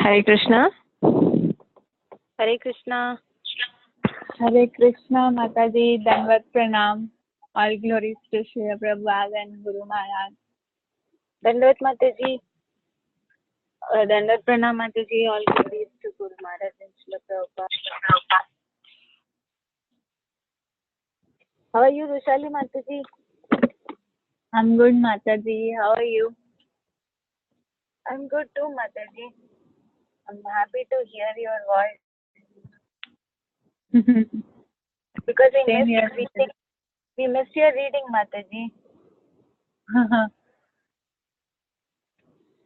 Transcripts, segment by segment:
हरे कृष्णा। हरे कृष्णा। हरे कृष्णा माता जी, दंडवत प्रणाम। All glories to Shri Prabhupada and Guru Maharaj. दंडवत माता जी, दंडवत प्रणाम माता जी। All glories to Guru Maharaj and Shri Prabhupada. How are you Rushali Mata ji? I am good Mata ji, how are you? I am good too Mata ji. I am happy to hear your voice because we missed your reading माता जी।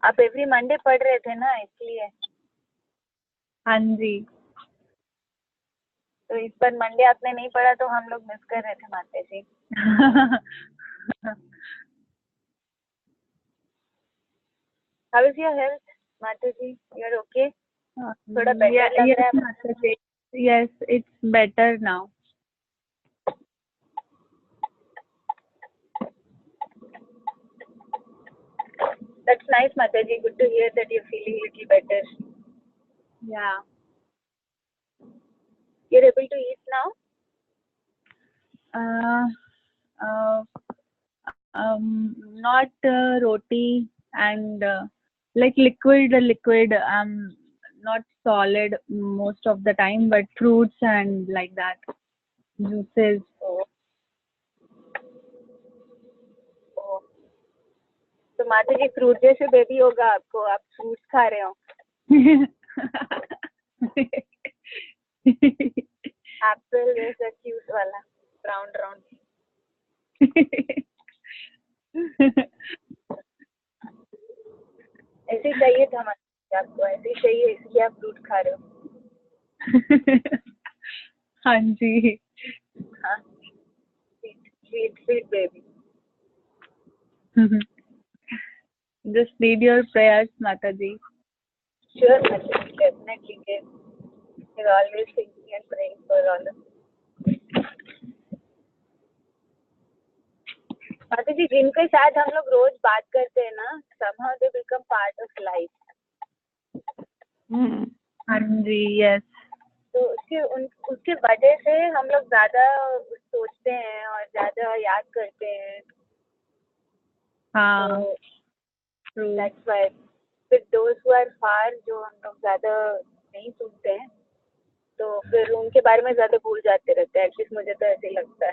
आप every Monday पढ़ रहे थे ना, इसलिए। हाँ जी। तो इस बार मंडे आपने नहीं पढ़ा तो हम लोग मिस कर रहे थे माता जी। How is your health माता जी? You are okay? थोड़ा better लग रहा है माता जी। Yes, it's better now. That's nice माता जी. Good to hear that you're feeling little better. Yeah. You're able to eat now? Not roti and like liquid. Not solid most of the time, but fruits and like that, juices. तो माता जी fruit जैसे baby होगा आपको, आप fruits खा रहे हो। Apple जैसा क्यूट वाला राउंड राउंड। ऐसे चाहिए था माता जी आपको, ऐसे चाहिए, इसलिए आप फ्रूट खा रहे हो। हाँ जी। हाँ, sweet sweet baby. Just need your prayers, Mata ji. Sure, Mata ji, definitely. We're always thinking and praying for all of you. माता जी, जिनके साथ हम लोग रोज बात करते हैं ना, somehow they become part of life. हाँ जी, yes. तो उसके वजह से हम लोग ज्यादा सोचते हैं और ज्यादा याद करते हैं। हाँ, true. That's why with those who are far, जो हम लोग ज्यादा नहीं सुनते हैं, तो फिर उनके बारे में ज्यादा भूल जाते रहते हैं। एटलीस्ट मुझे तो ऐसे ही लगता है।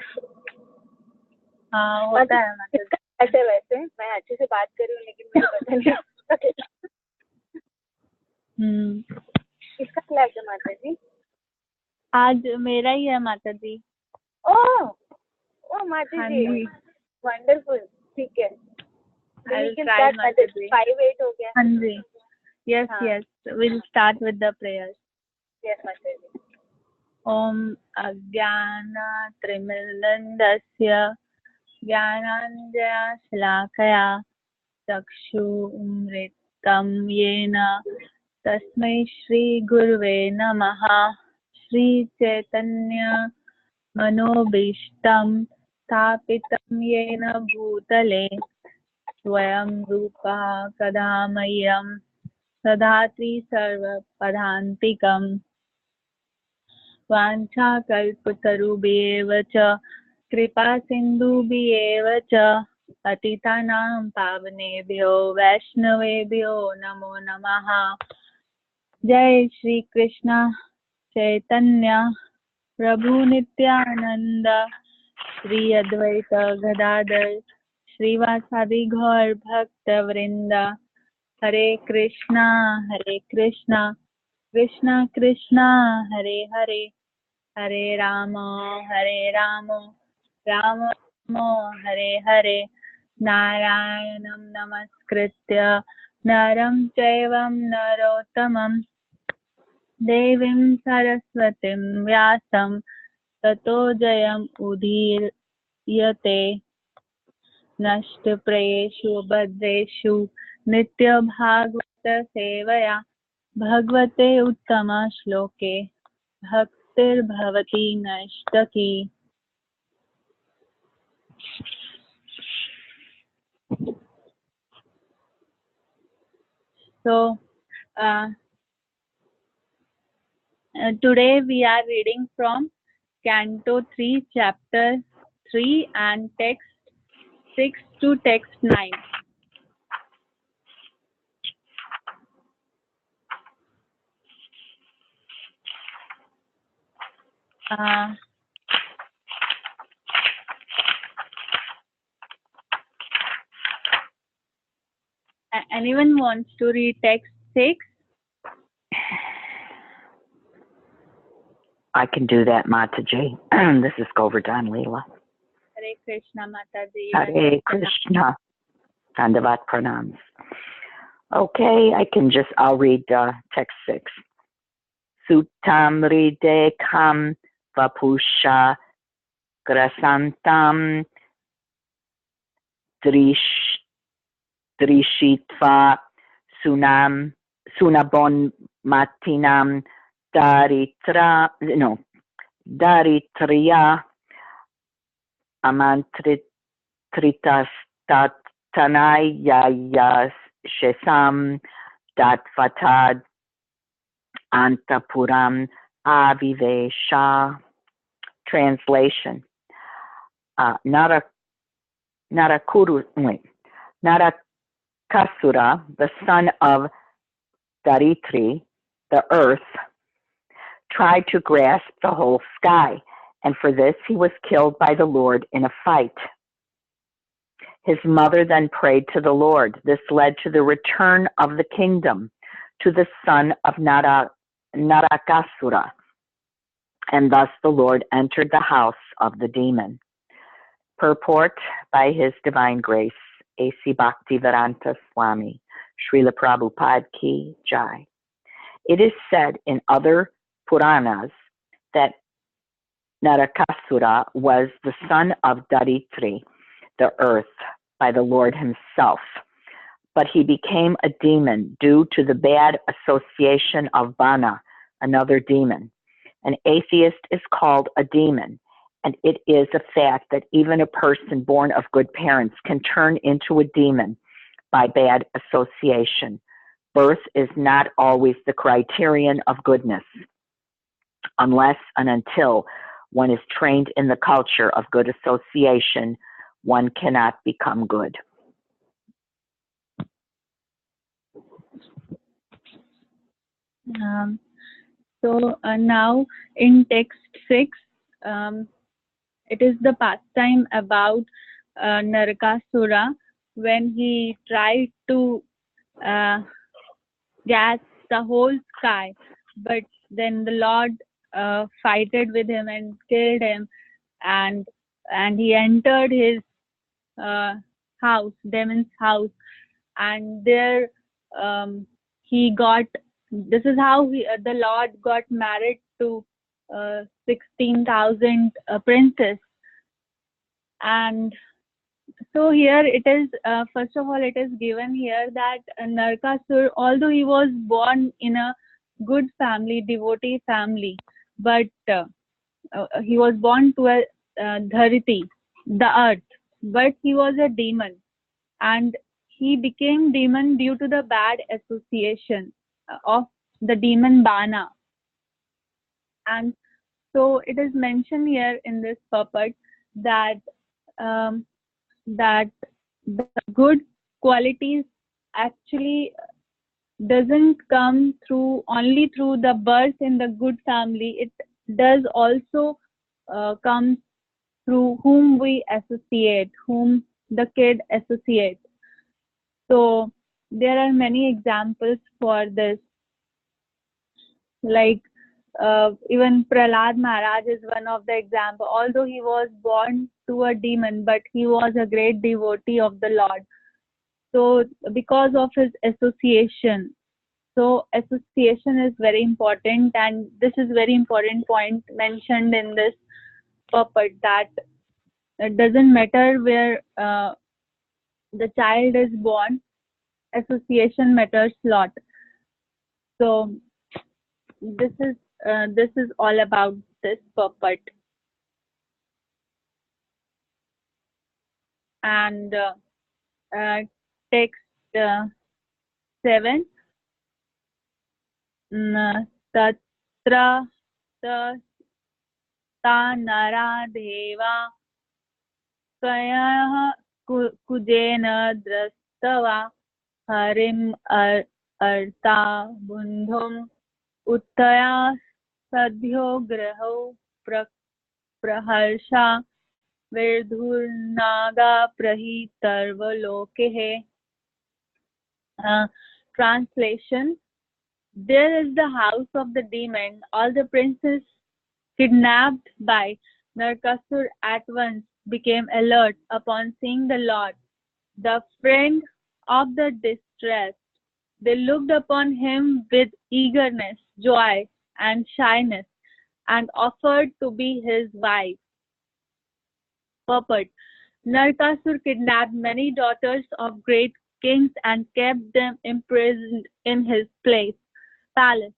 हाँ, होता है। ऐसे वैसे मैं अच्छे से बात कर रही हूँ, लेकिन मुझे पता नहीं। किसका क्लास है माता जी? आज मेरा ही है माता जी। ओ माता जी, वंडरफुल। ठीक है, we can start माता जी। 5-8 हो गया। हाँ जी, yes, yes. We'll start with the prayers. Yes माता जी। ओम अज्ञानतिमिरन्धस्य ज्ञानाञ्जनशलाकया चक्षुरुन्मिलितं येन तस्मै श्रीगुरुवे नमः। श्रीचैतन्यमनोभीष्टं स्थापितं येन भूतले स्वयं रूपः कदा मह्यं ददाति सर्वपदान्तिकम्। वाञ्छाकल्पतरुभ्येव च कृपासिन्धुभ्येव च पतितानां पावनेभ्यो वैष्णवेभ्यो नमो नमः। जय श्री कृष्ण चैतन्य प्रभु नित्यानंद श्री अद्वैत गदाधर श्रीवासादि गौर भक्त वृंद। हरे कृष्णा कृष्णा कृष्णा हरे हरे, हरे राम राम राम हरे हरे। नारायणं नमस्कृत्य नरं चैव नरोत्तमं देवीं सरस्वतीं व्यासं ततो जयम् उदीरयते। नष्टप्रायेषु भद्रेषु नित्यभागवत सेवया भगवते उत्तम श्लोके भक्तिर्भवति नष्टकी। So Today we are reading from Canto 3, Chapter 3 and text 6 to text 9. Anyone wants to read text 6? I can do that, Mataji. This is Govardhan Leela. Hare Krishna Mataji. Hare Krishna. Dandavat pranams. Okay, I'll read text 6. Sutam ridekam vapusha grasantam drishitva sunabon matinam daritriya amantritas shesam datvatad antapuram avivesha. Translation. Narakasura, the son of Daritri, the earth, tried to grasp the whole sky, and for this he was killed by the Lord in a fight. His mother then prayed to the Lord. This led to the return of the kingdom to the son of Narakasura, and thus the Lord entered the house of the demon. Purport by His Divine Grace, A.C. Bhaktivedanta Swami, Srila Prabhupada Ki Jai. It is said in other Puranas that Narakasura was the son of Daritri, the earth, by the Lord himself, but he became a demon due to the bad association of Bana, another demon. An atheist is called a demon, and it is a fact that even a person born of good parents can turn into a demon by bad association. Birth is not always the criterion of goodness, unless and until one is trained in the culture of good association, one cannot become good. Now in text 6, it is the pastime about Narakasura when he tried to grasp the whole sky, but then the Lord fighted with him and killed him, and he entered his house, demon's house, and there he got. This is how the Lord got married to 16,000 princes. And so here it is, first of all, it is given here that Narakasura, although he was born in a good family, devotee family, but he was born to a Dhariti, the earth, but he was a demon, and he became demon due to the bad association of the demon Bana. And so it is mentioned here in this purport that that the good qualities actually doesn't come only through the birth in the good family. It does also come through whom we associate, whom the kid associates. So there are many examples for this, like even Prahlad Maharaj is one of the examples. Although he was born to a demon, but he was a great devotee of the Lord. So because of his association, so association is very important, and this is very important point mentioned in this purport, that it doesn't matter where the child is born, association matters a lot. So this is all about this purport. And text 7, Tat तत्र ता नरा देवा कयः कुजेन दृष्टवा हरिम् अर्ता बुन्धुम् उत्तया सद्यो ग्रहौ प्रहर्षा विर्धुर्नागा प्रहितर्वलोके. Translation: There is the house of the demon. All the princes kidnapped by Narkasur at once became alert upon seeing the Lord, the friend of the distressed. They looked upon him with eagerness, joy, and shyness, and offered to be his wife. Purport: Narkasur kidnapped many daughters of great kings and kept them imprisoned in his palace.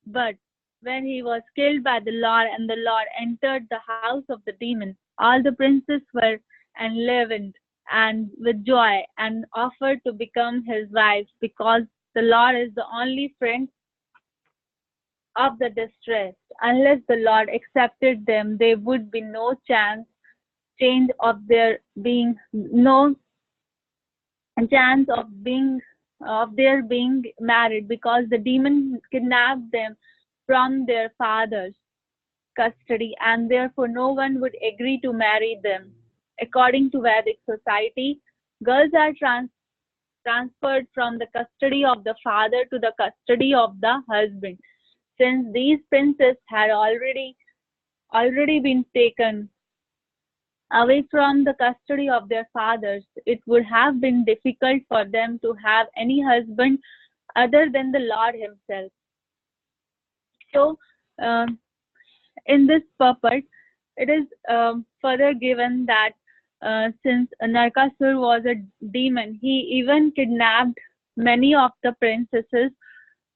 But when he was killed by the Lord and the Lord entered the house of the demon, all the princes were enlivened and with joy and offered to become his wives, because the Lord is the only friend of the distressed. Unless the Lord accepted them, there would be no chance of their being married, because the demon kidnapped them from their father's custody, and therefore no one would agree to marry them. According to Vedic society, girls are transferred from the custody of the father to the custody of the husband. Since these princes had already been taken away from the custody of their fathers, it would have been difficult for them to have any husband other than the Lord himself. So, in this purport, it is further given that since Narkasur was a demon, he even kidnapped many of the princesses,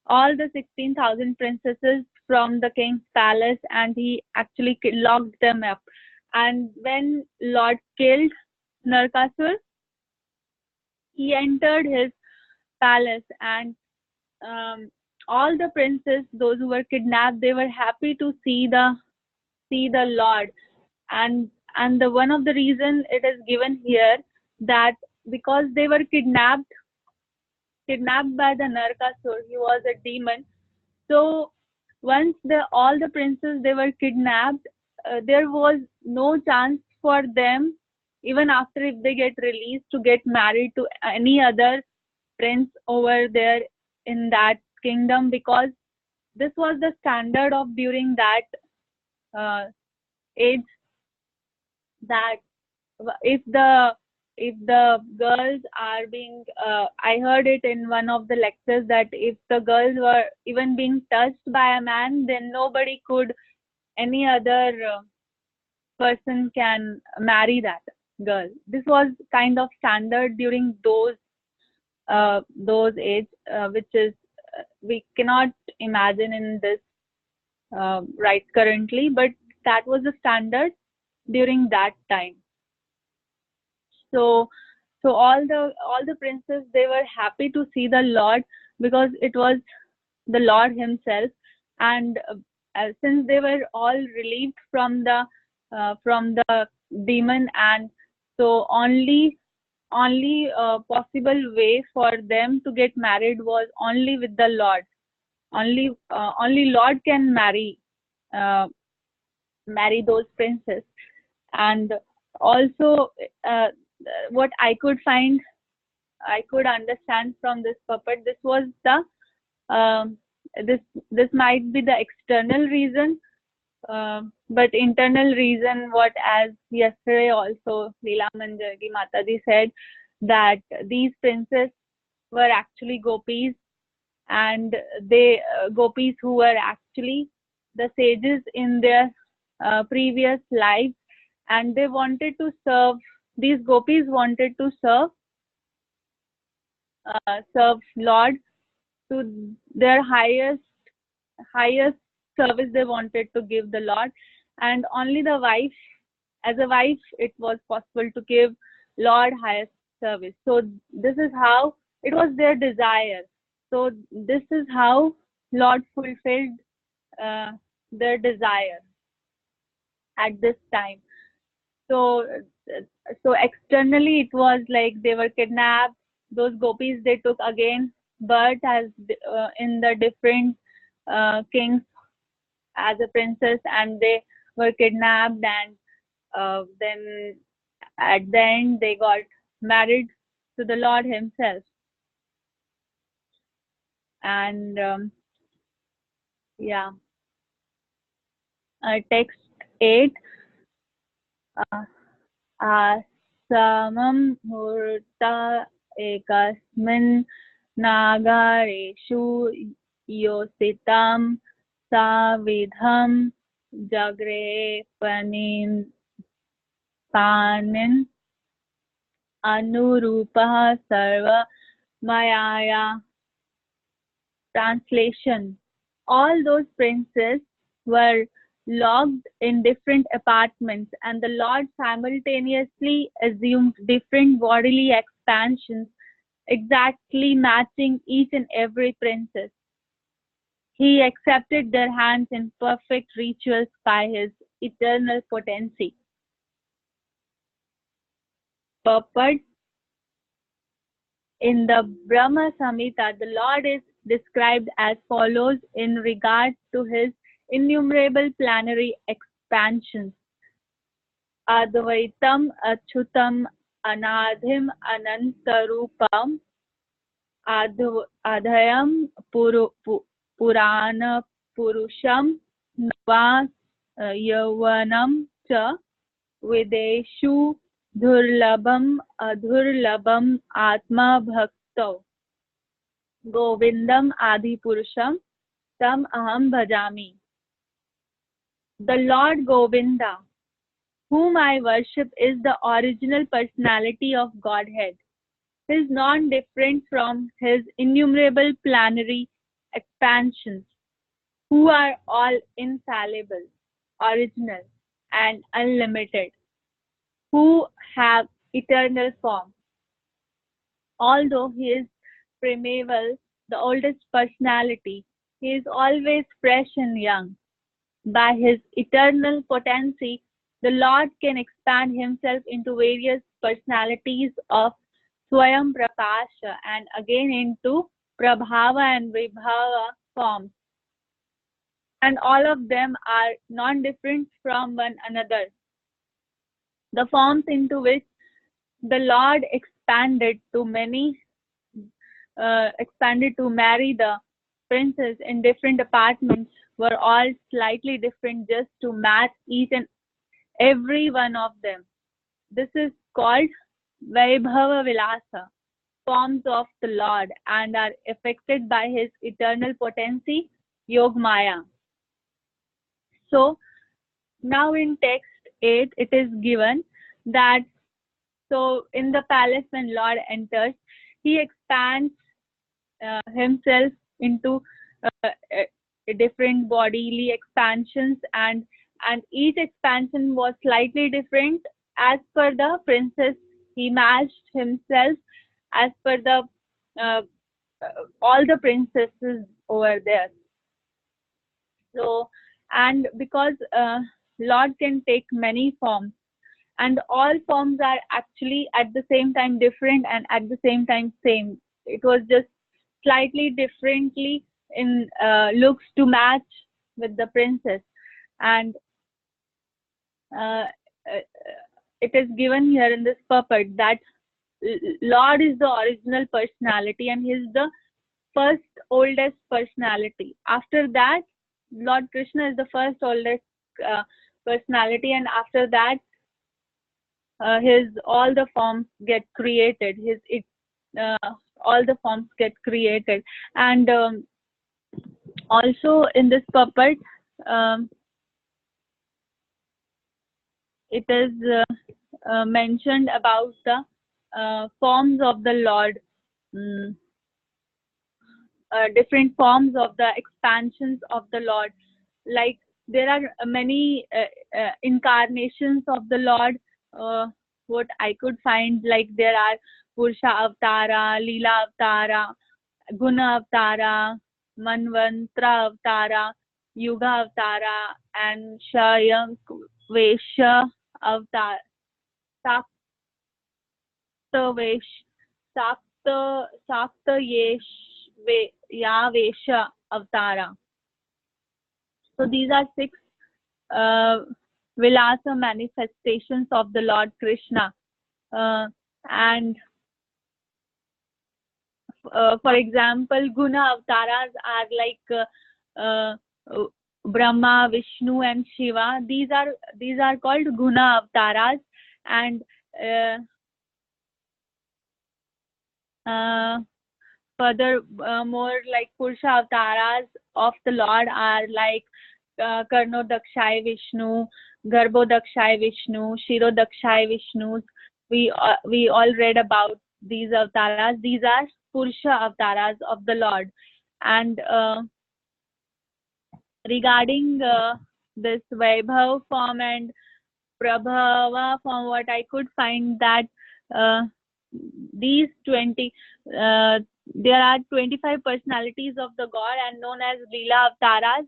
all the 16,000 princesses from the king's palace, and he actually locked them up. And when Lord killed Narkasur, he entered his palace, and all the princes, those who were kidnapped, they were happy to see the Lord. And the one of the reason it is given here, that because they were kidnapped by the Narkasur, he was a demon. So once all the princes, they were kidnapped, there was no chance for them, even after if they get released, to get married to any other prince over there in that kingdom, because this was the standard of during that age, that if the girls are being I heard it in one of the lectures, that if the girls were even being touched by a man, then any other person can marry that girl. This was kind of standard during those age, which is we cannot imagine in this right currently, but that was the standard during that time. So all the princes, they were happy to see the Lord, because it was the Lord himself. And since they were all relieved from the demon, and so only possible way for them to get married was only with the Lord. Only Lord can marry those princes. And also what I could understand from this puppet, this was this might be the external reason, but internal reason, what, as yesterday also Leela Manjargi Mataji said, that these princes were actually gopis, and they gopis who were actually the sages in their previous lives, and they wanted to serve, these gopis wanted to serve Lord to their highest service. They wanted to give the Lord, and only the wife, as a wife, it was possible to give Lord highest service. So this is how it was their desire. So this is how Lord fulfilled their desire at this time. So, so externally it was like they were kidnapped. Those gopis they took again birth as in the different kings as a princess, and they were kidnapped, and then at the end they got married to the Lord himself. And yeah, text 8. आसामं मुहूर्ता एकस्मिन् नागारेषु योषितां साविधं जग्रे पाणिन् अनुरूपः सर्वमायया. Translation: all those princes were locked in different apartments, and the Lord simultaneously assumed different bodily expansions, exactly matching each and every princess. He accepted their hands in perfect rituals by his eternal potency. Purport: in the Brahma Samhita, the Lord is described as follows in regard to his innumerable planetary expansions: Advaitam Achyutam Anadhim Anantarupam Adhayam Purana Purusham Nava Yavanam Cha Videshu Dhurlabham Adhurlabham Atma Bhakto Govindam Adi Purusham Tam Aham Bhajami. The Lord Govinda, whom I worship, is the original personality of Godhead. He is non-different from his innumerable planetary expansions, who are all infallible, original, and unlimited, who have eternal form. Although he is primeval, the oldest personality, he is always fresh and young. By his eternal potency, the Lord can expand himself into various personalities of Swayam Prakasha and again into Prabhava and Vibhava forms. And all of them are non-different from one another. The forms into which the Lord expanded to marry the princes in different apartments were all slightly different, just to match each and every one of them. This is called Vaibhava Vilasa, forms of the Lord, and are affected by his eternal potency, Yogmaya. So now in text 8 it is given that, so in the palace when Lord enters, he expands himself into different bodily expansions, and each expansion was slightly different as per the princess. He matched himself as per the all the princesses over there. So, and because Lord can take many forms, and all forms are actually at the same time different and at the same time same. It was just slightly differently in looks to match with the princess, and it is given here in this purport that Lord is the original personality and he is the first oldest personality. After that, Lord Krishna is the first oldest personality, and after that all the forms get created. All the forms get created, and also in this purport it is mentioned about the forms of the Lord, different forms of the expansions of the Lord. Like there are many incarnations of the Lord. What I could find, like there are Purusha Avatara, Leela Avatara, Guna Avatara, Manvantra Avatara, Yuga Avatara, and Shayankvesha Avatar, Saktavesh, Yavesha Avatara. So these are 6 Vilasa manifestations of the Lord Krishna. And for example, Guna Avataras are like Brahma, Vishnu, and Shiva. These are called Guna Avataras, and further more like Purusha Avataras of the Lord are like Karno Dakshai Vishnu, Garbho Dakshai Vishnu, Shiro Dakshai Vishnu. We all read about these avatars. These are Purusha avatars of the Lord. And regarding this Vaibhav form and Prabhava form, what I could find that these 20 there are 25 personalities of the God and known as Leela avatars,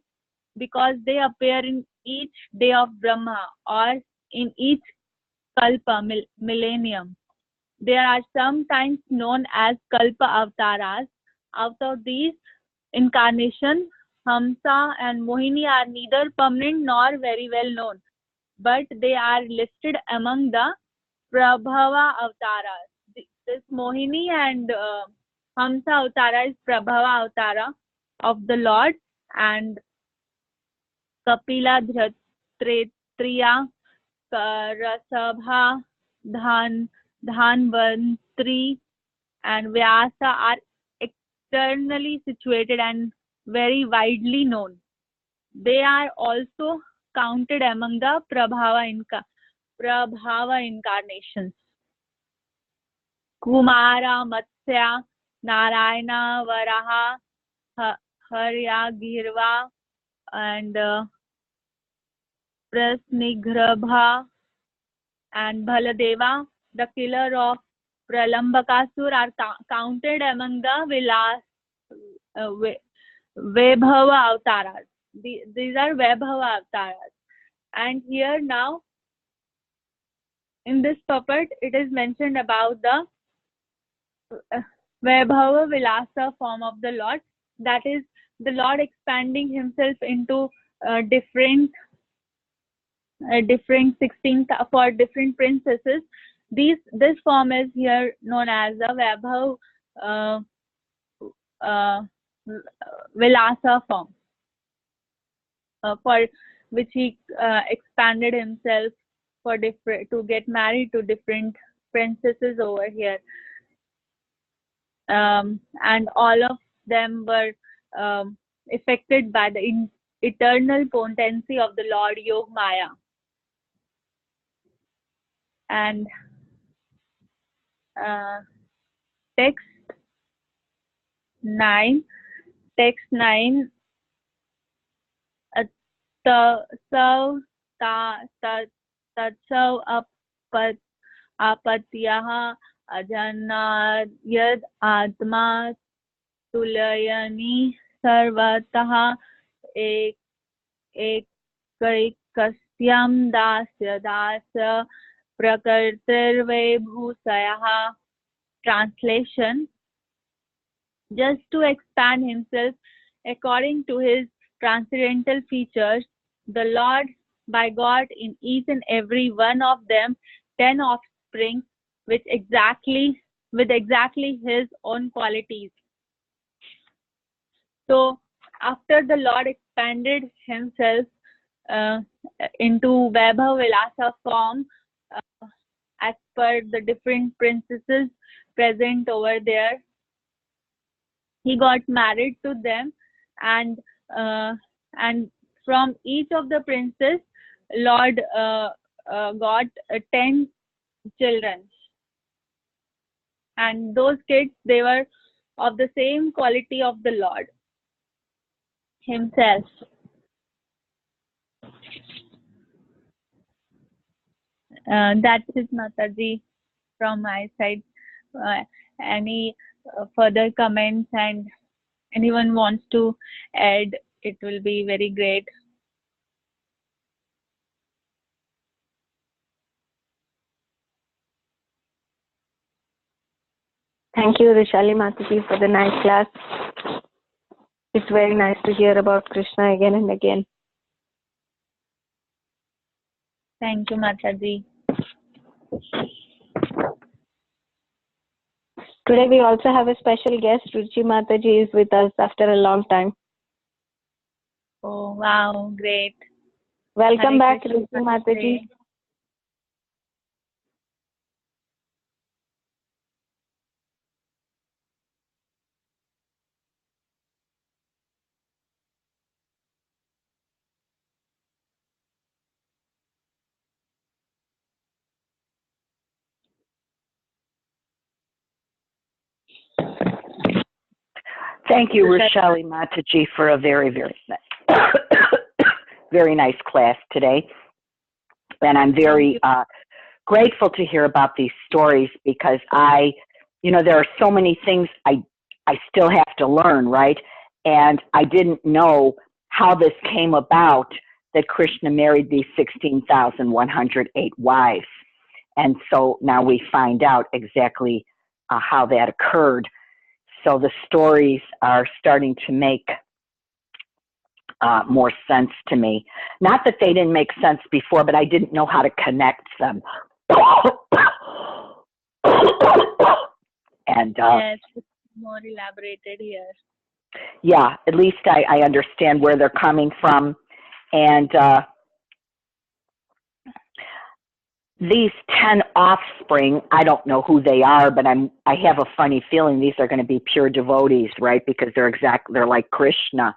because they appear in each day of Brahma or in each Kalpa, millennium. There are sometimes known as Kalpa avatars. Out of these incarnations, Hamsa and Mohini are neither permanent nor very well known, but they are listed among the Prabhava avatars. This Mohini and Hamsa avatara is Prabhava avatara of the Lord, and Kapila, Dhritriya, Rasabha, Dhanvantri, and Vyasa are externally situated and very widely known. They are also counted among the Prabhava incarnations. Kumara, Matsya, Narayana, Varaha, Harya, Girva, and Prasnigrabha, and Baladeva, the killer of Pralambakasur, are counted among the Vaibhava avatars. These are Vaibhava avatars. And here now, in this puppet, it is mentioned about the Vaibhava Vilasa form of the Lord. That is, the Lord expanding himself into different 16 for different princesses. This form is here known as the Vaibhav Vilasa form, for which he expanded himself to get married to different princesses over here, and all of them were affected by the eternal potency of the Lord Yogamaya. And text 9 Tatsav Apatyah Ajanayad Atma Tulayani Sarvatah Ekaikasyam Dasya Dasa Prakartir Bhusayah. Translation: just to expand himself according to his transcendental features, the Lord begot in each and every one of them 10 offspring with exactly his own qualities. So after the Lord expanded himself into Vaibhav Vilasa form, as per the different princesses present over there, he got married to them, and from each of the princes, Lord got 10 children, and those kids, they were of the same quality of the Lord himself. That's it, Mataji, from my side. Any further comments, and anyone wants to add it will be very great. Thank you, Rishali Mataji, for the nice class. It's very nice to hear about Krishna again and again. Thank you, Mataji. Today we also have a special guest. Ruchi Mataji is with us after a long time. Oh, wow, great. Welcome Hare back, Krishna, Ruchi Mataji. Thank you, Rishali Mataji, for a very, very, very nice class today. And I'm very grateful to hear about these stories because there are so many things I still have to learn, right? And I didn't know how this came about that Krishna married these 16,108 wives. And so now we find out exactly how that occurred. So the stories are starting to make more sense to me. Not that they didn't make sense before, but I didn't know how to connect them. And yes, it's more elaborated here. Yeah, at least I understand where they're coming from. And these 10 offspring, I don't know who they are, but I have a funny feeling these are going to be pure devotees, right? Because they're like Krishna.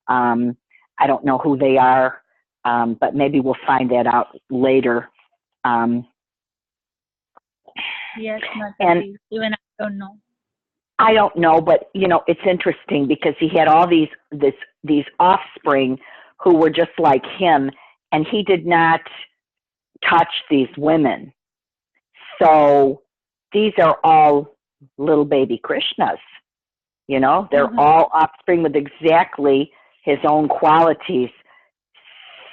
I don't know who they are, but maybe we'll find that out later. Yes, Mataji. And even I don't know. I don't know, but it's interesting because he had all these offspring who were just like him, and he did not touch these women. So these are all little baby Krishnas. They're all offspring with exactly his own qualities.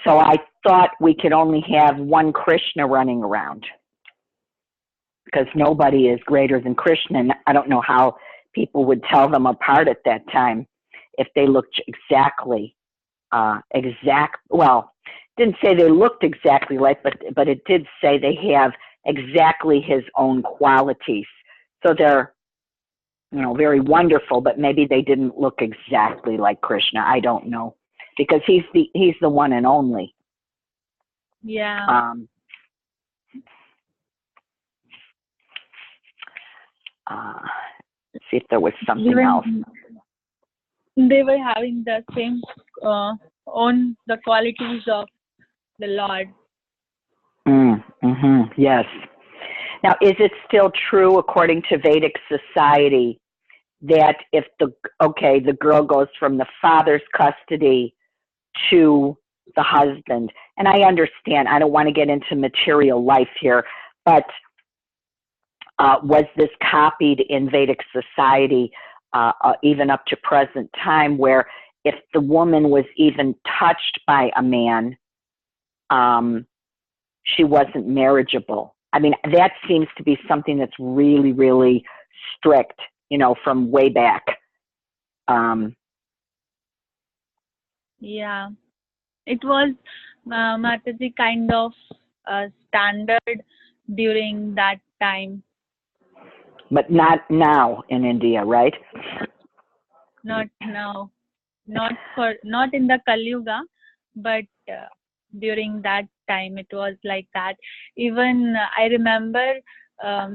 So I thought we could only have one Krishna running around because nobody is greater than Krishna. And I don't know how people would tell them apart at that time if they looked exactly well, didn't say they looked exactly like, but it did say they have exactly his own qualities. So they're, very wonderful, but maybe they didn't look exactly like Krishna. I don't know, because he's the one and only. Yeah. Let's see if there was something else. They were having the same own the qualities of the Lord. Yes. Now, is it still true, according to Vedic society, that if the girl goes from the father's custody to the husband, and I understand, I don't want to get into material life here, but was this copied in Vedic society even up to present time, where if the woman was even touched by a man, she wasn't marriageable? I mean, that seems to be something that's really, really strict, from way back. Yeah, it was Mataji kind of standard during that time. But not now in India, right? Not now, not in the Kali Yuga, but during that time it was like that. Even I remember that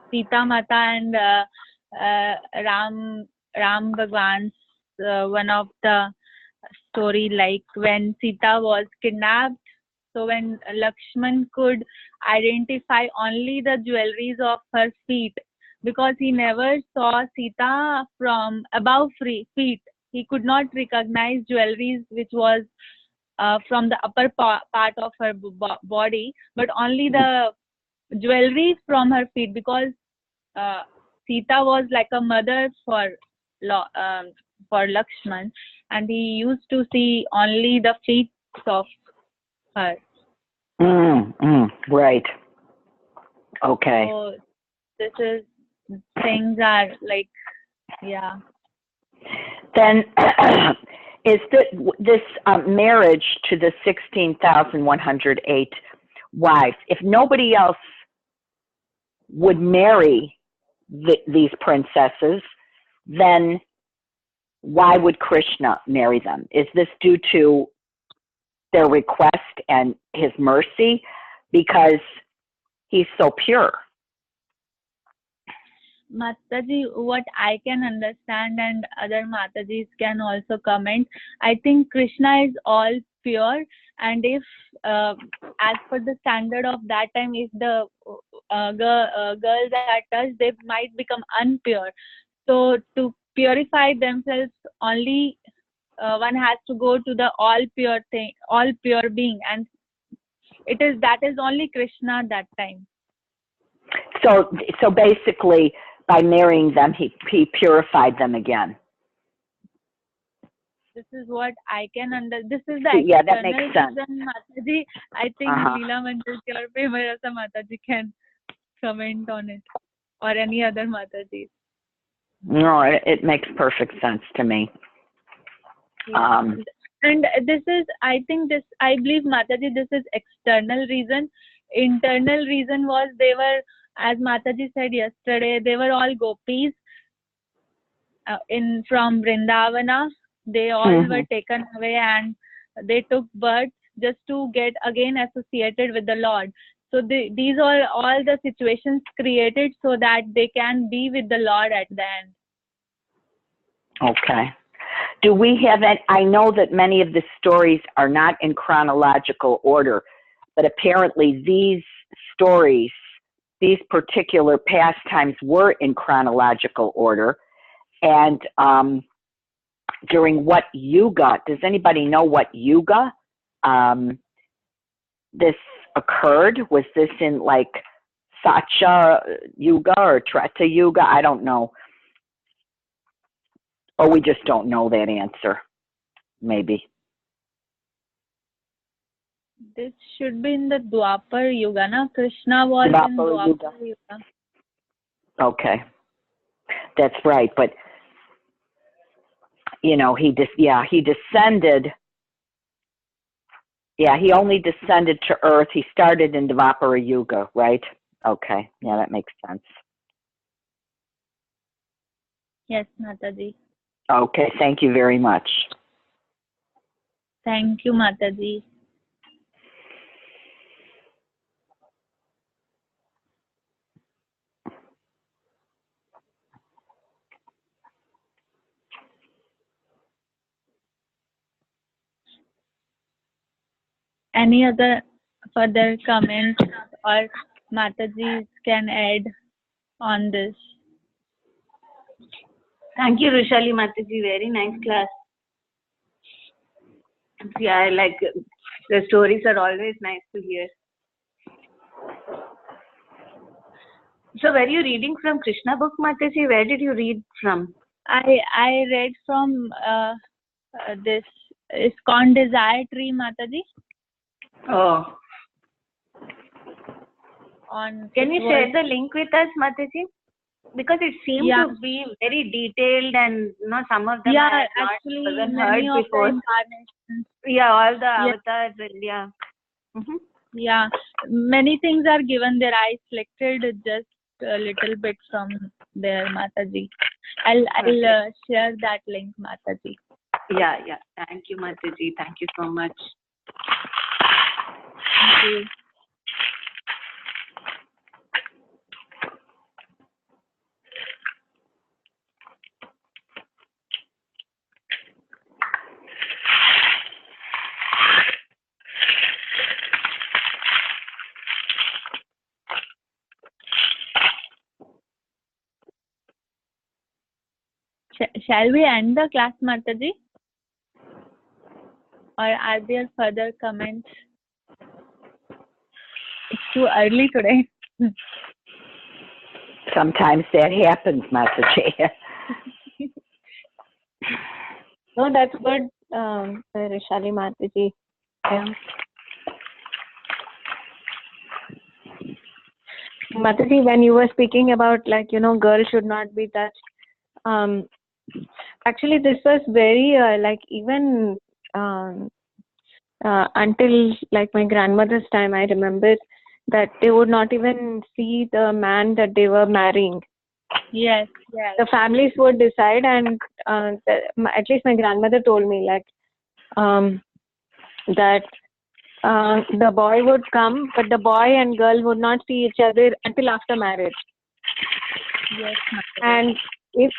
Sita Mata and Ram Bhagwan's one of the story, like when Sita was kidnapped. So when Lakshman could identify only the jewelries of her feet, because he never saw Sita from above feet, he could not recognize jewelries which was from the upper part of her body, but only the jewelries from her feet, because Sita was like a mother for Lakshman, and he used to see only the feet of her. Right. Okay. So this is things are like, yeah. Then is this marriage to the 16,108 wives, if nobody else would marry these princesses, then why would Krishna marry them? Is this due to their request and his mercy? Because he's so pure. Mataji, what I can understand, and other Matajis can also comment, I think Krishna is all pure, and if as per the standard of that time, if the girls are touched, they might become impure. So to purify themselves, only one has to go to the all pure thing, all pure being, and that is only Krishna that time. So basically, by marrying them, he purified them again. This is what I can this is the Yeah, that makes sense. Reason, Mataji. I think Leela Manjari or Premarasa Mataji can comment on it, or any other Mataji. No, it makes perfect sense to me. Yeah. And this is, I believe, Mataji, this is external reason. Internal reason was they were, as Mataji said yesterday, they were all gopis from Vrindavana. They all were taken away and they took birth just to get again associated with the Lord. So these are all the situations created so that they can be with the Lord at the end. Okay. Do we have I know that many of the stories are not in chronological order, but apparently these stories, these particular pastimes were in chronological order. And during what yuga, does anybody know what yuga this occurred? Was this in like Satya Yuga or Treta Yuga? I don't know. Or we just don't know that answer, maybe. This should be in the Dwapar Yuga, na? Krishna was in Dwapar Yuga. Okay. That's right, but you know, he descended. Yeah, he only descended to earth. He started in Dvapara Yuga, right? Okay. Yeah, that makes sense. Yes, Mataji. Okay, thank you very much. Thank you, Mataji. Any other further comments or Mataji can add on this? Thank you, Rushali Mataji. Very nice class. Yeah, like the stories are always nice to hear. So, were you reading from Krishna book, Mataji? Where did you read from? I read from this ISKCON Desire Tree, Mataji. Oh. Can you share the link with us, Mataji? Because it seemed to be very detailed, and some of them I had not heard before. Yeah, all the avatars, Yeah, many things are given there. I selected just a little bit from there, Mataji. I'll share that link, Mataji. Yeah. Thank you, Mataji. Thank you so much. Thank you. Shall we end the class, Mataji? Or are there further comments? It's too early today. Sometimes that happens, Mataji. No, that's good, Rishali Mataji. Yeah. Mataji, when you were speaking about, like, girls should not be touched, actually this was very even until like my grandmother's time, I remember that they would not even see the man that they were marrying. Yes. The families would decide, and at least my grandmother told me, like, that the boy would come, but the boy and girl would not see each other until after marriage. Yes. And if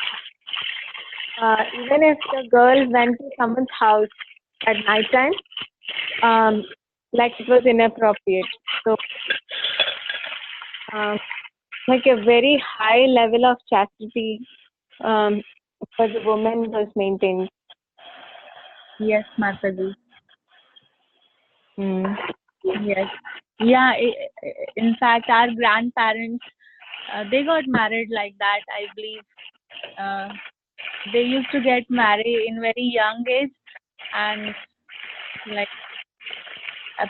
even if the girl went to someone's house at night time, like, it was inappropriate. So like a very high level of chastity for the woman was maintained. Yes, Mataji. Mm. Yes. Yeah. In fact, our grandparents, they got married like that, I believe. They used to get married in very young age, and like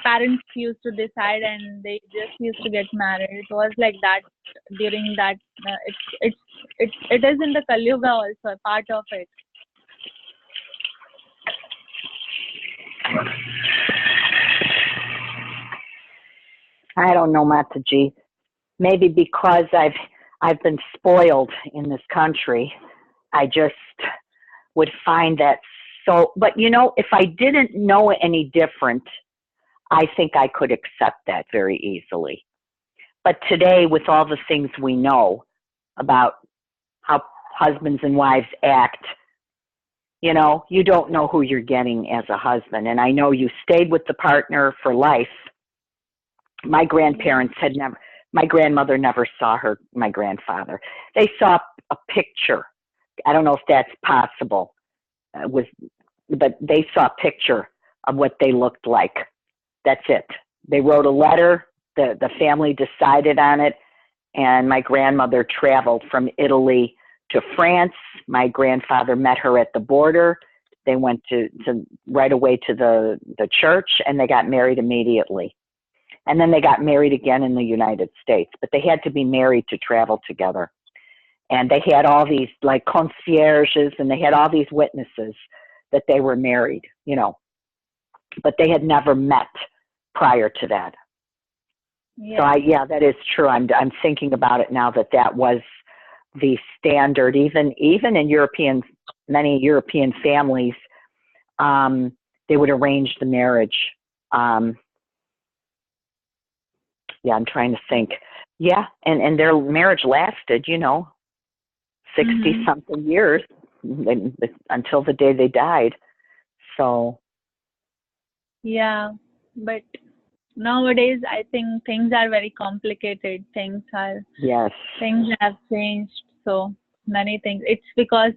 parents used to decide, and they just used to get married. It was like that during that. It is in the Kali Yuga also, a part of it. I don't know, Mataji. Maybe because I've been spoiled in this country, I just would find that so. But if I didn't know any different, I think I could accept that very easily. But today, with all the things we know about how husbands and wives act, you don't know who you're getting as a husband. And I know you stayed with the partner for life. My grandparents my grandmother never saw my grandfather. They saw a picture. I don't know if that's possible, but they saw a picture of what they looked like. That's it. They wrote a letter. The family decided on it, and my grandmother traveled from Italy to France. My grandfather met her at the border. They went to right away to the church, and they got married immediately. And then they got married again in the United States, but they had to be married to travel together. And they had all these like concierges, and they had all these witnesses that they were married, but they had never met prior to that. Yeah. So that is true. I'm thinking about it now that was the standard, even in many European families, they would arrange the marriage. I'm trying to think. Yeah, and their marriage lasted, 60 something years until the day they died. So. Yeah, but nowadays I think things are very complicated. Things have changed so many things. It's because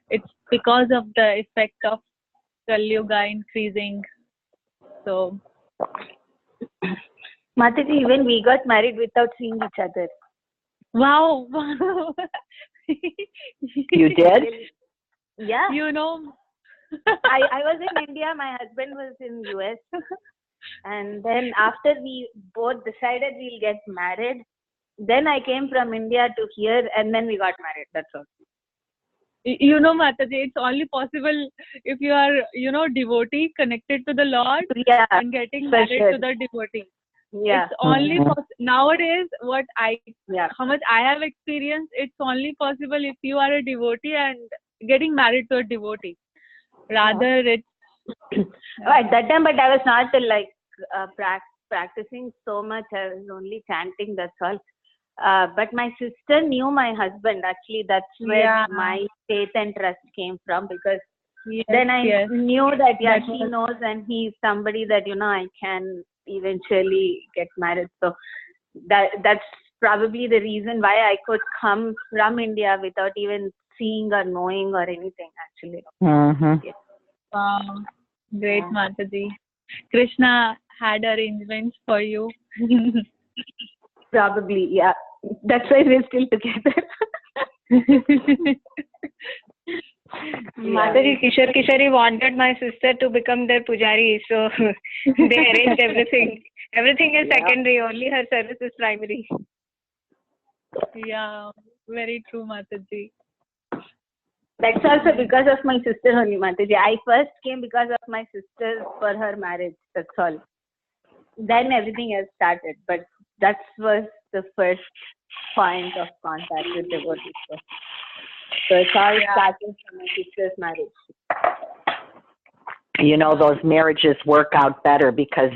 of the effect of Kali Yuga increasing. So. Mataji, even we got married without seeing each other. Wow. You did? Yeah. I was in India, my husband was in US. And then after we both decided we'll get married, then I came from India to here, and then we got married. That's all. Mataji, it's only possible if you are, devotee connected to the Lord, and getting married to the devotee. Yeah. It's only nowadays how much I have experienced, it's only possible if you are a devotee and getting married to a devotee. Rather, it's at that time, but I was not practicing so much. I was only chanting, that's all. But my sister knew my husband. Actually, that's where my faith and trust came from, because then I knew that he knows, and he's somebody that I can eventually get married. So that's probably the reason why I could come from India without even seeing or knowing or anything, actually. Wow, great, Mataji. Krishna had arrangements for you. Probably, yeah. that's why we're still together. Mataji, Kishore Kishori wanted my sister to become their pujari, so they arranged everything. Everything is secondary, only her service is primary. Yeah, very true, Mataji. That's also because of my sister only, Mataji. I first came because of my sister for her marriage. That's all. Then everything else started. But that was the first point of contact with devotees. So it's all starting from my sister's marriage. You know, those marriages work out better because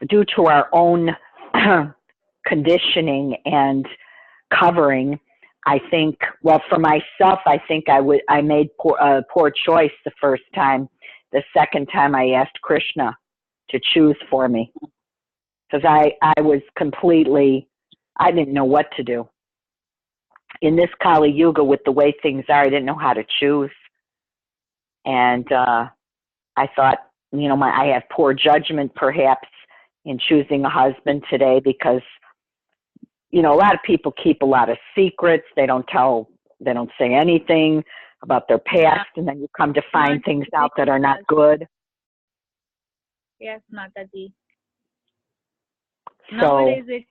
due to our own conditioning and covering, I think, well, for myself, I think I made a poor choice the first time. The second time I asked Krishna to choose for me because I was completely, I didn't know what to do. In this Kali Yuga, with the way things are, I didn't know how to choose. And I thought, you know, I have poor judgment perhaps in choosing a husband today because, you know, a lot of people keep a lot of secrets. They don't say anything about their past, and then you come to find things out that are not good. Yes, Mataji. So, nowadays it's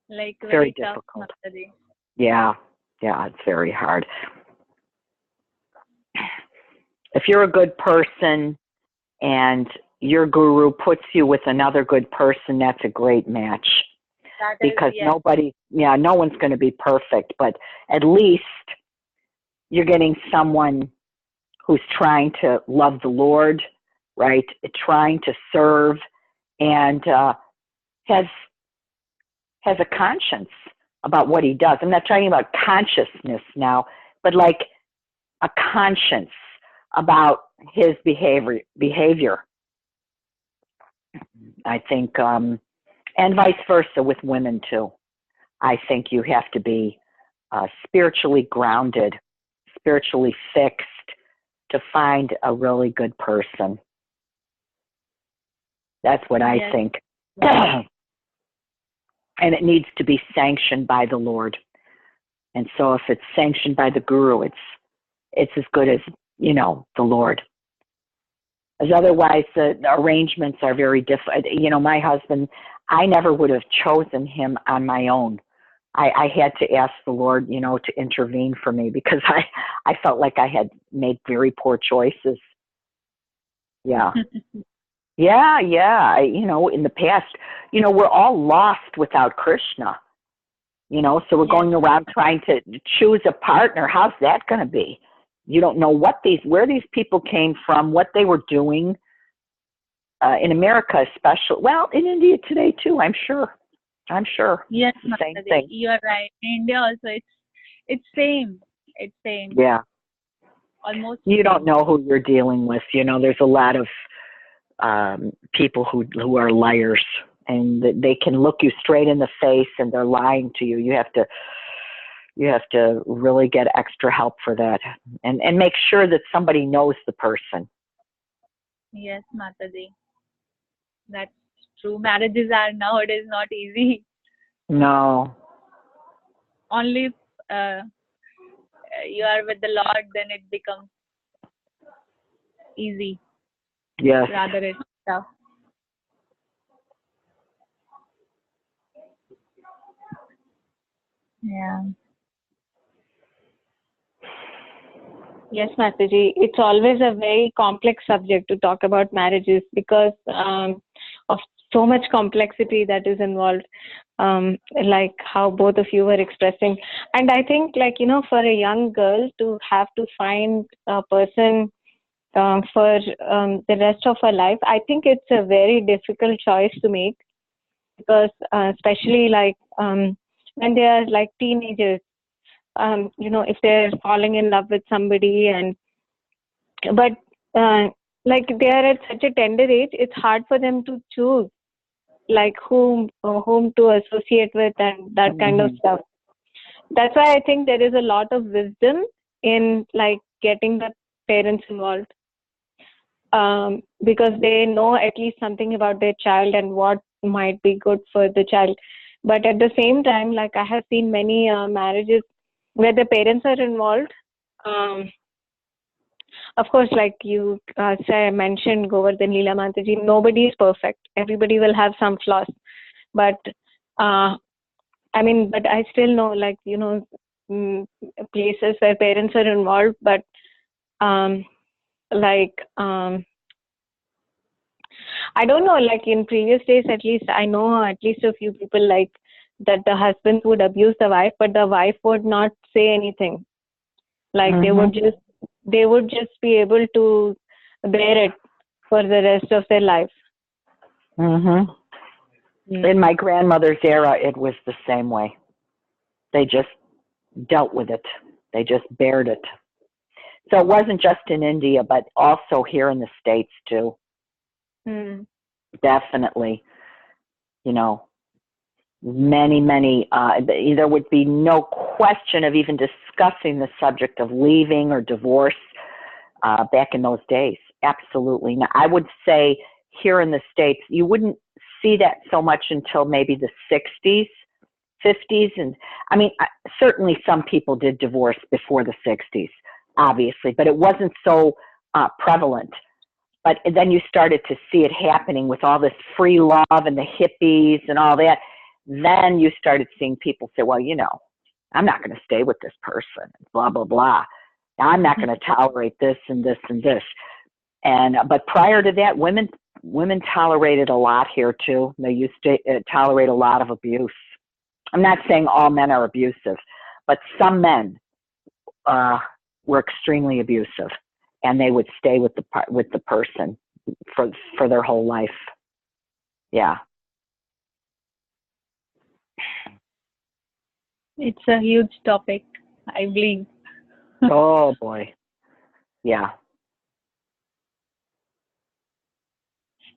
like very tough, difficult. Mataji. Yeah, it's very hard. If you're a good person and your guru puts you with another good person, that's a great match. Because no one's going to be perfect, but at least you're getting someone who's trying to love the Lord, right? Trying to serve and has a conscience about what he does. I'm not talking about consciousness now, but like a conscience about his behavior. I think, and vice versa with women too. I think you have to be spiritually grounded, spiritually fixed to find a really good person. That's what I think. And it needs to be sanctioned by the Lord. And so if it's sanctioned by the guru, it's as good as, you know, the Lord. As otherwise, the arrangements are very different. You know, my husband, I never would have chosen him on my own. I had to ask the Lord, you know, to intervene for me because I felt like I had made very poor choices. Yeah. Yeah. You know, in the past, you know, we're all lost without Krishna. You know, so we're going around trying to choose a partner. How's that going to be? You don't know where these people came from, what they were doing. In America, especially, well, in India today too, I'm sure. Yes, same thing. You are right. In India also, it's same. It's same. Yeah. Almost. You don't know who you're dealing with. You know, there's a lot of people who are liars, and they can look you straight in the face, and they're lying to you. You have to really get extra help for that, and make sure that somebody knows the person. Yes, Mataji. That's true. Marriages are nowadays not easy. No. Only if you are with the Lord, then it becomes easy. Yes. Rather it's tough. Yeah. Yes, Mataji. It's always a very complex subject to talk about marriages because of so much complexity that is involved, like how both of you were expressing. And I think, like, you know, for a young girl to have to find a person for the rest of her life, I think it's a very difficult choice to make because especially like when they are like teenagers, you know, if they're falling in love with somebody but like they are at such a tender age, it's hard for them to choose like whom to associate with and that kind of stuff. That's why I think there is a lot of wisdom in like getting the parents involved, because they know at least something about their child and what might be good for the child. But at the same time, like I have seen many marriages where the parents are involved. Of course, like you mentioned, Govardhan, Leela Mataji, nobody is perfect. Everybody will have some flaws. But but I still know, like, places where parents are involved, but I don't know, like in previous days, at least I know at least a few people like that the husband would abuse the wife, but the wife would not say anything. Like they would just be able to bear it for the rest of their life. In my grandmother's era, it was the same way. They just dealt with it. They just bared it. So it wasn't just in India, but also here in the States too. Definitely, many, there would be no question of even discussing the subject of leaving or divorce back in those days. Absolutely. Now, I would say here in the States, you wouldn't see that so much until maybe the 60s, 50s. And I mean, certainly some people did divorce before the 60s, obviously, but it wasn't so prevalent. But then you started to see it happening with all this free love and the hippies and all that. Then you started seeing people say, well, I'm not going to stay with this person, blah, blah, blah. I'm not going to tolerate this and this and this. But prior to that, women tolerated a lot here too. They used to tolerate a lot of abuse. I'm not saying all men are abusive, but some men were extremely abusive, and they would stay with the person for their whole life. Yeah. It's a huge topic, I believe. Oh boy. Yeah.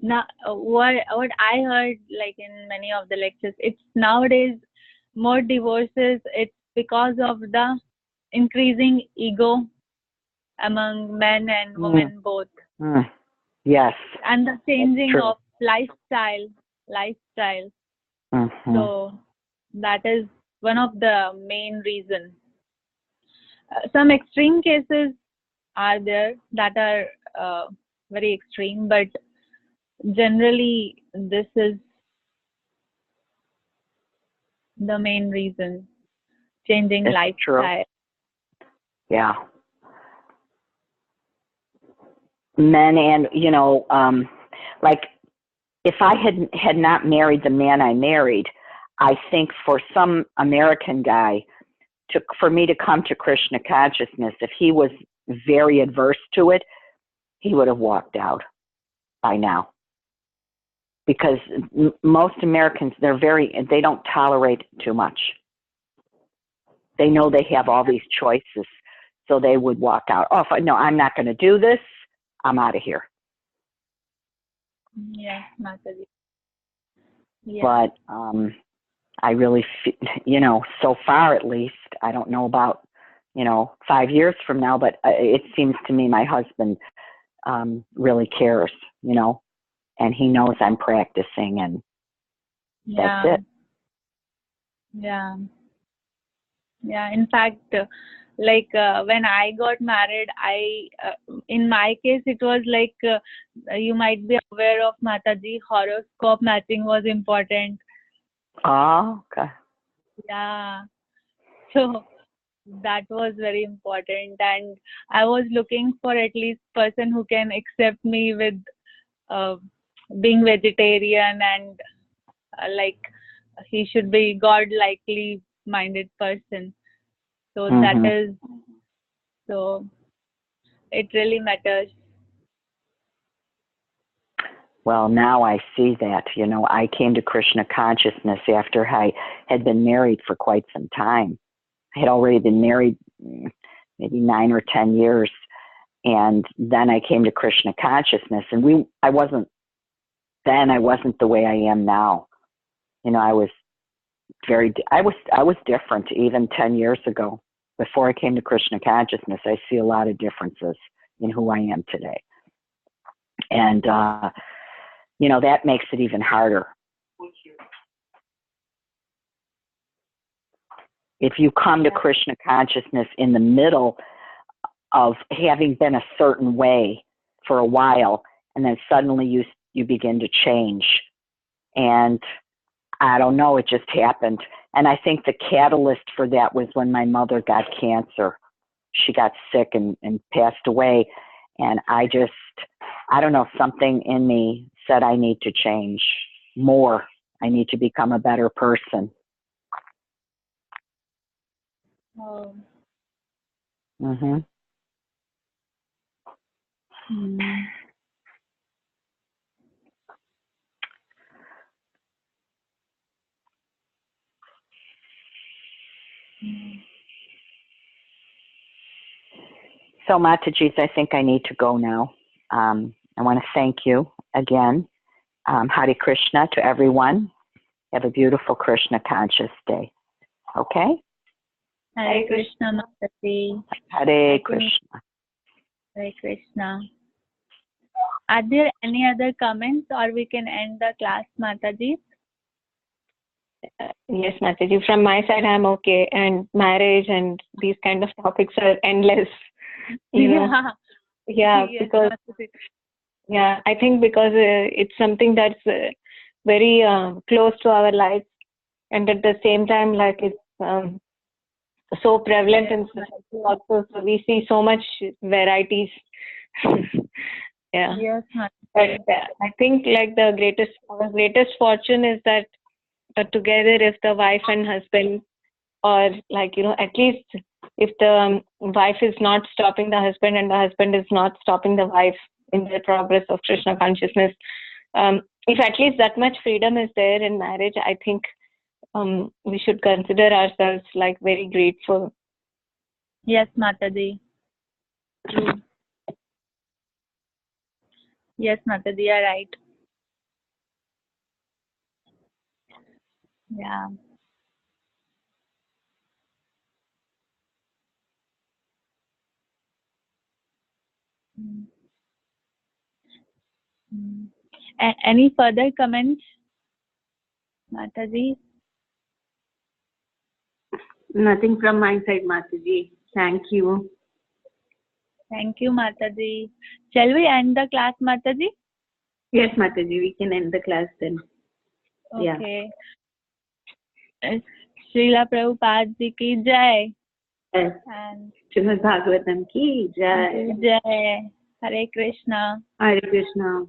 Now, what I heard, like in many of the lectures, it's nowadays more divorces. It's because of the increasing ego among men and women both. Yes. And the changing of lifestyle. So that is one of the main reasons. Some extreme cases are there that are very extreme, but generally this is the main reason. Changing it's lifestyle. True. Yeah. Men and, like if I had not married the man I married, I think for some American guy, for me to come to Krishna consciousness, if he was very adverse to it, he would have walked out by now. Because most Americans, they don't tolerate too much. They know they have all these choices, so they would walk out. Oh, no, I'm not going to do this. I'm out of here. Yes, Mataji. Yeah. But I really, so far at least, I don't know about, 5 years from now, but it seems to me my husband really cares, and he knows I'm practicing, and that's it. Yeah. Yeah. In fact, when I got married, in my case, it was like, you might be aware of Mataji, horoscope matching was important. Oh, okay. Yeah. So that was very important, and I was looking for at least person who can accept me with being vegetarian, and he should be God-likely minded person. So that is, so it really matters. Well, now I see that, I came to Krishna consciousness after I had been married for quite some time. I had already been married maybe 9 or 10 years. And then I came to Krishna consciousness, and I wasn't the way I am now. I was different even 10 years ago. Before I came to Krishna consciousness, I see a lot of differences in who I am today. And, that makes it even harder. If you come to Krishna consciousness in the middle of having been a certain way for a while, and then suddenly you begin to change. And I don't know, it just happened. And I think the catalyst for that was when my mother got cancer. She got sick and passed away. And I don't know, something in me said I need to change more. I need to become a better person. Oh. Mm-hmm. Mm. So Mataji's, I think I need to go now. I want to thank you again. Hare Krishna to everyone. Have a beautiful Krishna conscious day. Okay? Hare Krishna, Mataji. Hare Krishna. Hare Krishna. Are there any other comments, or we can end the class, Mataji? Yes, Mataji. From my side, I'm okay. And marriage and these kind of topics are endless. You know? Yeah, Yes, because Mataji. I think because it's something that's very close to our lives, and at the same time, like it's so prevalent in society also. So we see so much varieties. Yeah. Yes, Mataji. But I think like our greatest fortune is that together, if the wife and husband, or like, at least if the wife is not stopping the husband and the husband is not stopping the wife in their progress of Krishna consciousness, if at least that much freedom is there in marriage, I think we should consider ourselves like very grateful. Yes, Mataji. True. Yes, Mataji, you're right. Yeah. Mm. Mm. Any further comments, Mataji? Nothing from my side, Mataji. Thank you. Thank you, Mataji. Shall we end the class, Mataji? Yes, Mataji, we can end the class then. Okay. Srila Prabhupada ji ki jai. Yes. And Srimad Bhagavatam ki jai. Jai. Hare Krishna. Hare Krishna.